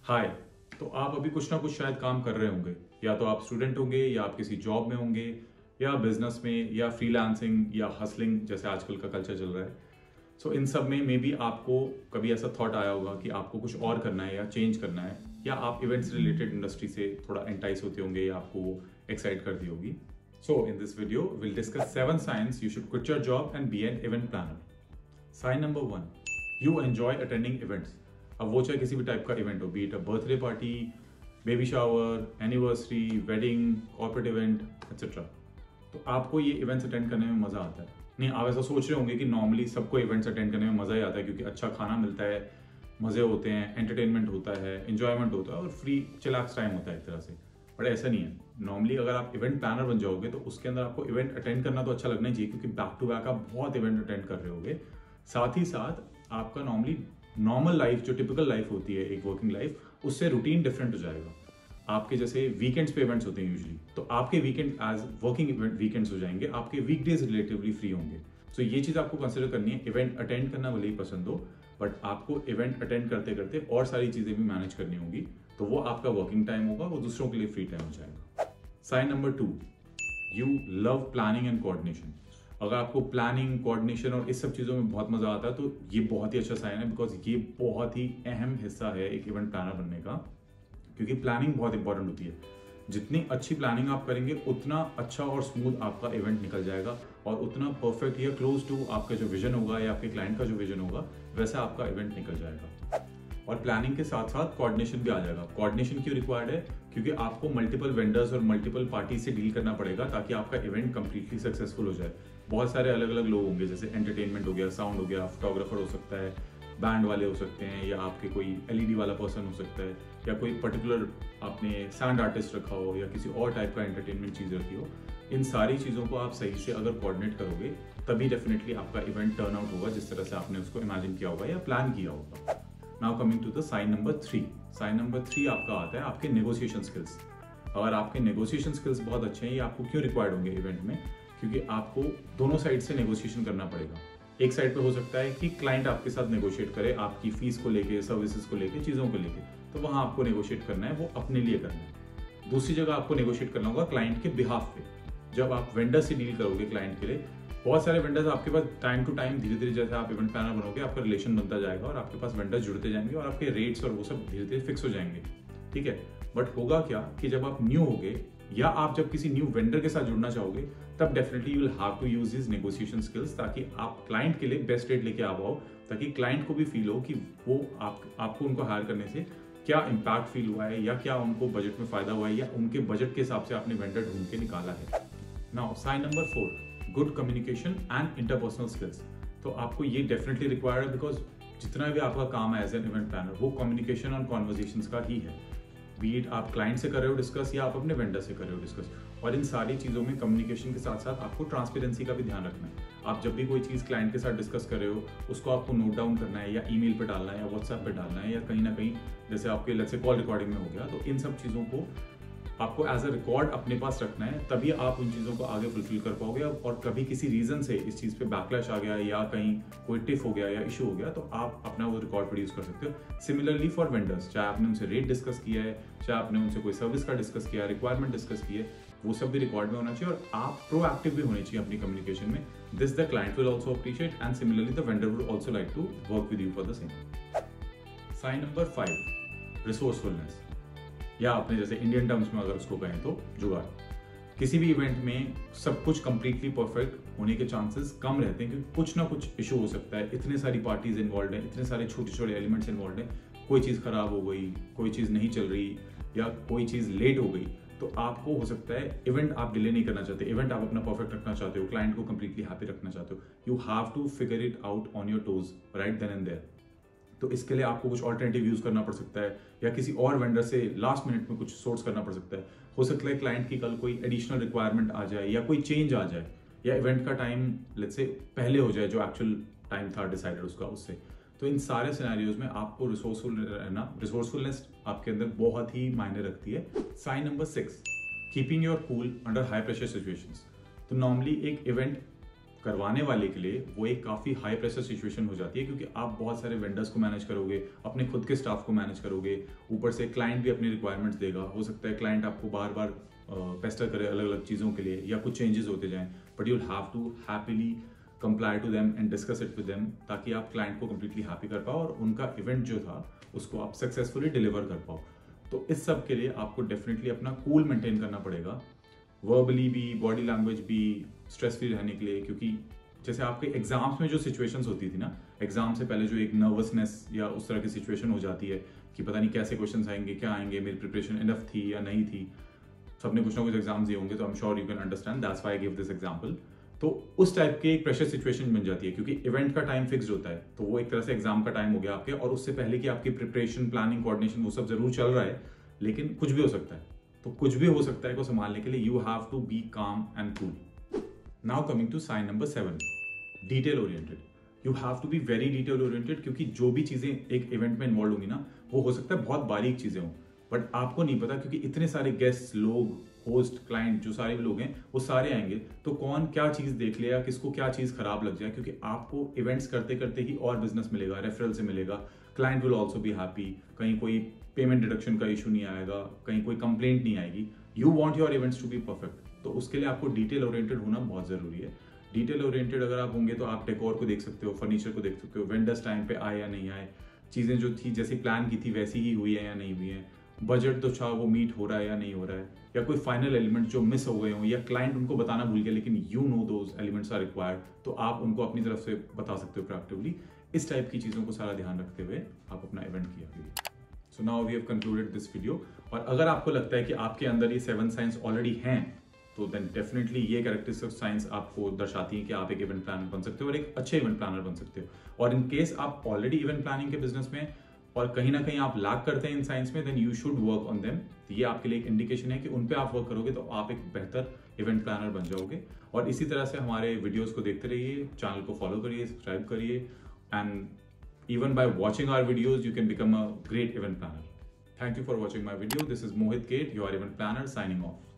हाय। तो आप अभी कुछ ना कुछ शायद काम कर रहे होंगे, या तो आप स्टूडेंट होंगे या आप किसी जॉब में होंगे या बिजनेस में या फ्रीलांसिंग या हसलिंग जैसे आजकल का कल्चर चल रहा है। सो इन सब में मे बी आपको कभी ऐसा थॉट आया होगा कि आपको कुछ और करना है या चेंज करना है, या आप इवेंट्स रिलेटेड इंडस्ट्री से थोड़ा एंटाइस होते होंगे या आपको एक्साइट करती होगी। So in this video will discuss 7 signs you should quit your job and be an event planner. Sign number 1, you enjoy attending events. अब वो चाहे किसी भी टाइप का इवेंट हो, be it a birthday party, baby shower, anniversary, wedding, corporate event etcetera. तो आपको ये इवेंट्स अटेंड करने में मजा आता है। नहीं, आप ऐसा सोच रहे होंगे कि नॉर्मली सबको इवेंट्स अटेंड करने में मजा ही आता है क्योंकि अच्छा खाना मिलता है, मजे होते हैं, एंटरटेनमेंट होता है, एंजॉयमेंट होता है और फ्री चिलैक्स टाइम होता है एक तरह से। बट ऐसा नहीं है। नॉर्मली अगर आप इवेंट प्लानर बन जाओगे तो उसके अंदर आपको इवेंट अटेंड करना तो अच्छा लगना ही चाहिए क्योंकि बैक टू बैक आप बहुत इवेंट अटेंड कर रहे होगे। साथ ही साथ आपका नॉर्मल लाइफ जो टिपिकल लाइफ होती है एक वर्किंग लाइफ, उससे रूटीन डिफरेंट हो जाएगा। आपके जैसे वीकेंड्स पे इवेंट्स होते हैं यूजुअली, तो आपके weekend as working event weekends हो जाएंगे, आपके वीकडेज रिलेटिवली फ्री होंगे। सो ये चीज आपको कंसिडर करनी है। इवेंट अटेंड करना भले ही पसंद हो, बट आपको इवेंट अटेंड करते करते और सारी चीजें भी मैनेज करनी होगी, तो वो आपका वर्किंग टाइम होगा, वो दूसरों के लिए फ्री टाइम हो जाएगा। Sign number 2, you love planning and coordination. अगर आपको प्लानिंग, कोऑर्डिनेशन और इस सब चीज़ों में बहुत मजा आता है तो ये बहुत ही अच्छा साइन है, बिकॉज ये बहुत ही अहम हिस्सा है एक इवेंट प्लानर बनने का, क्योंकि प्लानिंग बहुत इंपॉर्टेंट होती है। जितनी अच्छी प्लानिंग आप करेंगे उतना अच्छा और स्मूथ आपका इवेंट निकल जाएगा और उतना परफेक्ट या क्लोज टू आपका जो विजन होगा या आपके क्लाइंट का जो विजन होगा वैसा आपका इवेंट निकल जाएगा। और प्लानिंग के साथ साथ कोऑर्डिनेशन भी आ जाएगा। कोऑर्डिनेशन क्यों रिक्वायर्ड है? क्योंकि आपको मल्टीपल वेंडर्स और मल्टीपल पार्टी से डील करना पड़ेगा ताकि आपका इवेंट कंप्लीटली सक्सेसफुल हो जाए। बहुत सारे अलग अलग लोग होंगे, जैसे एंटरटेनमेंट हो गया, साउंड हो गया, फोटोग्राफर हो सकता है, बैंड वाले हो सकते हैं, या आपके कोई एलईडी वाला पर्सन हो सकता है, या कोई पर्टिकुलर आपने साउंड आर्टिस्ट रखा हो या किसी और टाइप का एंटरटेनमेंट चीज़ रखी हो। इन सारी चीज़ों को आप सही से अगर कोऑर्डिनेट करोगे तभी डेफिनेटली आपका इवेंट टर्न आउट होगा जिस तरह से आपने उसको इमेजिन किया होगा या प्लान किया होगा। Now coming to the sign number 3। Sign number 3 आपका आता है आपके नेगोशिएशन स्किल्स। अगर आपके नेगोशिएशन स्किल्स बहुत अच्छे हैं, ये आपको क्यों रिक्वायर्ड होंगे इवेंट में? क्योंकि आपको दोनों साइड से नेगोशिएशन करना पड़ेगा। एक साइड पे हो सकता है कि क्लाइंट आपके साथ नेगोशिएट करे आपकी फीस को लेके, सर्विसेज को लेके, चीज़ों को लेके, तो वहाँ आपको नेगोशिएट करना है, वो अपने लिए करना है। दूसरी जगह आपको नेगोशिएट करना होगा क्लाइंट के बिहाफ पे। जब आप वेंडर से डील करोगे क्लाइंट के लिए, बहुत सारे वेंडर्स आपके पास टाइम टू टाइम धीरे धीरे जैसे आप इवेंट प्लानर बनोगे आपका रिलेशन बनता जाएगा और आपके पास वेंडर्स जुड़ते जाएंगे और आपके रेट्स और वो सब धीरे धीरे फिक्स हो जाएंगे। ठीक है, बट होगा क्या कि जब आप न्यू होगे या आप जब किसी न्यू वेंडर के साथ जुड़ना चाहोगे तब definitely you will have to use this negotiation skills, ताकि आप क्लाइंट के लिए बेस्ट रेट लेके आ पाओ, ताकि क्लाइंट को भी फील हो कि वो आपको उनको हायर करने से क्या इम्पैक्ट फील हुआ है या क्या उनको बजट में फायदा हुआ है या उनके बजट के हिसाब से आपने वेंडर ढूंढ के निकाला है। Now sine number 4, good communication and interpersonal skills. तो आपको ये डेफिनेटली रिक्वायर्ड है, बिकॉज जितना भी आपका काम है एज एन इवेंट प्लानर वो कम्युनिकेशन और कॉन्वर्जेशंस का ही है। बीट आप क्लाइंट से कर रहे हो डिस्कस या आप अपने वेंडर से कर रहे हो डिस्कस, और इन सारी चीज़ों में कम्युनिकेशन के साथ साथ आपको ट्रांसपेरेंसी का भी ध्यान रखना है। आप जब भी कोई चीज़ क्लाइंट के साथ डिस्कस कर रहे हो उसको आपको नोट डाउन करना है, या ईमेल पे डालना है, या व्हाट्सएप पे डालना है, या कहीं ना कहीं जैसे आपके लेट्स से कॉल रिकॉर्डिंग में हो गया, तो इन सब चीज़ों को आपको एज अ रिकॉर्ड अपने पास रखना है, तभी आप उन चीज़ों को आगे फुलफिल कर पाओगे। और कभी किसी रीज़न से इस चीज़ पे बैकलैश आ गया या कहीं कोई टिफ हो गया या इशू हो गया तो आप अपना वो रिकॉर्ड प्रोड्यूस कर सकते हो। सिमिलरली फॉर वेंडर्स, चाहे आपने उनसे रेट डिस्कस किया है, चाहे आपने उनसे कोई सर्विस का डिस्कस किया है, रिक्वायरमेंट डिस्कस की है, वो सब भी रिकॉर्ड में होना चाहिए और आप प्रोएक्टिव भी होने चाहिए अपनी कम्युनिकेशन में। This the client will also appreciate and similarly the vendor would also like to work with you for the same. Sign number 5, resourcefulness, या अपने जैसे इंडियन टर्म्स में अगर उसको कहें तो जुगाड़। किसी भी इवेंट में सब कुछ कंप्लीटली परफेक्ट होने के चांसेस कम रहते हैं क्योंकि कुछ ना कुछ इशू हो सकता है। इतने सारी पार्टीज इन्वॉल्व हैं, इतने सारे छोटे छोटे एलिमेंट्स इन्वॉल्व हैं, कोई चीज़ खराब हो गई, कोई चीज़ नहीं चल रही या कोई चीज़ लेट हो गई, तो आपको हो सकता है इवेंट आप डिले नहीं करना चाहते, इवेंट आप अपना परफेक्ट रखना चाहते हो, क्लाइंट को कंप्लीटली हैप्पी रखना चाहते हो। You have to figure it out on your toes right then and there. तो इसके लिए आपको कुछ ऑल्टरनेटिव यूज करना पड़ सकता है या किसी और वेंडर से लास्ट मिनट में कुछ सोर्स करना पड़ सकता है। हो सकता है क्लाइंट की कल कोई एडिशनल रिक्वायरमेंट आ जाए या कोई चेंज आ जाए या इवेंट का टाइम लेट्स से पहले हो जाए जो एक्चुअल टाइम था डिसाइडेड उसका उससे। तो इन सारे सिनेरियोज में आपको रिसोर्सफुल रहना, रिसोर्सफुलनेस आपके अंदर बहुत ही मायने रखती है। Sign number 6, keeping your cool under high pressure situations. तो नॉर्मली एक इवेंट करवाने वाले के लिए वो एक काफ़ी हाई प्रेशर सिचुएशन हो जाती है, क्योंकि आप बहुत सारे वेंडर्स को मैनेज करोगे, अपने खुद के स्टाफ को मैनेज करोगे, ऊपर से क्लाइंट भी अपनी रिक्वायरमेंट्स देगा। हो सकता है क्लाइंट आपको बार बार पेस्टर करे अलग अलग चीज़ों के लिए, या कुछ चेंजेस होते जाएं, but you will have to happily comply to them and discuss it with them, ताकि आप क्लाइंट को कंप्लीटली हैप्पी कर पाओ और उनका इवेंट जो था उसको आप सक्सेसफुली डिलीवर कर पाओ। तो इस सब के लिए आपको डेफिनेटली अपना कूल मेंटेन करना पड़ेगा, वर्बली भी, बॉडी लैंग्वेज भी, स्ट्रेस फ्री रहने के लिए। क्योंकि जैसे आपके एग्जाम्स में जो सिचुएशंस होती थी ना, एग्जाम से पहले जो एक नर्वसनेस या उस तरह की सिचुएशन हो जाती है कि पता नहीं कैसे क्वेश्चंस आएंगे, क्या आएंगे, मेरी प्रिपरेशन इनफ थी या नहीं थी, सबने कुछ ना कुछ एग्जाम्स दिए होंगे, तो I am sure you can understand, that's why I give this example. तो उस टाइप के एक प्रेशर सिचुएशन बन जाती है, क्योंकि इवेंट का टाइम फिक्स होता है, तो वो एक तरह से एग्जाम का टाइम हो गया आपके, और उससे पहले की आपकी प्रिपरेशन, प्लानिंग, कोऑर्डिनेशन वो सब जरूर चल रहा है, लेकिन कुछ भी हो सकता है। तो कुछ भी हो सकता है को संभालने के लिए you have to be calm and cool. Now coming to sign number 7, detail oriented. You have to be very detail oriented, क्योंकि जो भी चीजें एक इवेंट में इन्वॉल्व होंगी ना, वो हो सकता है बहुत बारीक चीजें हों, बट आपको नहीं पता, क्योंकि इतने सारे गेस्ट, लोग, होस्ट, क्लाइंट, जो सारे लोग हैं वो सारे आएंगे, तो कौन क्या चीज देख ले या किसको क्या चीज खराब लग जाए, क्योंकि आपको इवेंट्स करते करते ही और बिजनेस मिलेगा, रेफरल से मिलेगा, client will also be happy, कहीं कोई पेमेंट डिडक्शन का इशू नहीं आएगा, कहीं कोई कंप्लेंट नहीं आएगी। You want your events to be perfect, तो उसके लिए आपको डिटेल ओरिएंटेड होना बहुत जरूरी है। डिटेल ओरिएंटेड अगर आप होंगे तो आप डेकोर को देख सकते हो, फर्नीचर को देख सकते हो, वेंडर्स टाइम पे आए या नहीं आए, चीजें जो थी जैसी प्लान की थी वैसी ही हुई है या नहीं हुई है, बजट तो था वो मीट हो रहा है या नहीं हो रहा है, या कोई फाइनल एलिमेंट जो मिस हो गए हो, या क्लाइंट उनको बताना भूल गया लेकिन you know those elements are required, तो आप उनको अपनी तरफ से बता सकते हो प्रोएक्टिवली। इस टाइप की चीजों को सारा ध्यान रखते हुए आप अपना इवेंट किया करिए। So now we have concluded this video. और अगर आपको लगता है कि आपके अंदर ये 7 साइंस ऑलरेडी हैं, तो देन डेफिनेटली ये कैरेक्टरिस्टिक साइंस आपको दर्शाती है कि आप एक इवेंट प्लानर बन सकते हो और एक अच्छे इवेंट प्लानर बन सकते हो। और इन केस आप ऑलरेडी इवेंट प्लानिंग के बिजनेस में और कहीं ना कहीं आप लैक करते हैं इन साइंस में, then you should work on them. ये आपके लिए एक इंडिकेशन है कि उन पे आप वर्क करोगे तो आप एक बेहतर इवेंट प्लानर बन जाओगे। और इसी तरह से हमारे वीडियोस को देखते रहिए, चैनल को फॉलो करिए, सब्सक्राइब करिए, and even by watching our videos you can become a great event planner. Thank you for watching my video. This is Mohit Kate, your event planner, signing off.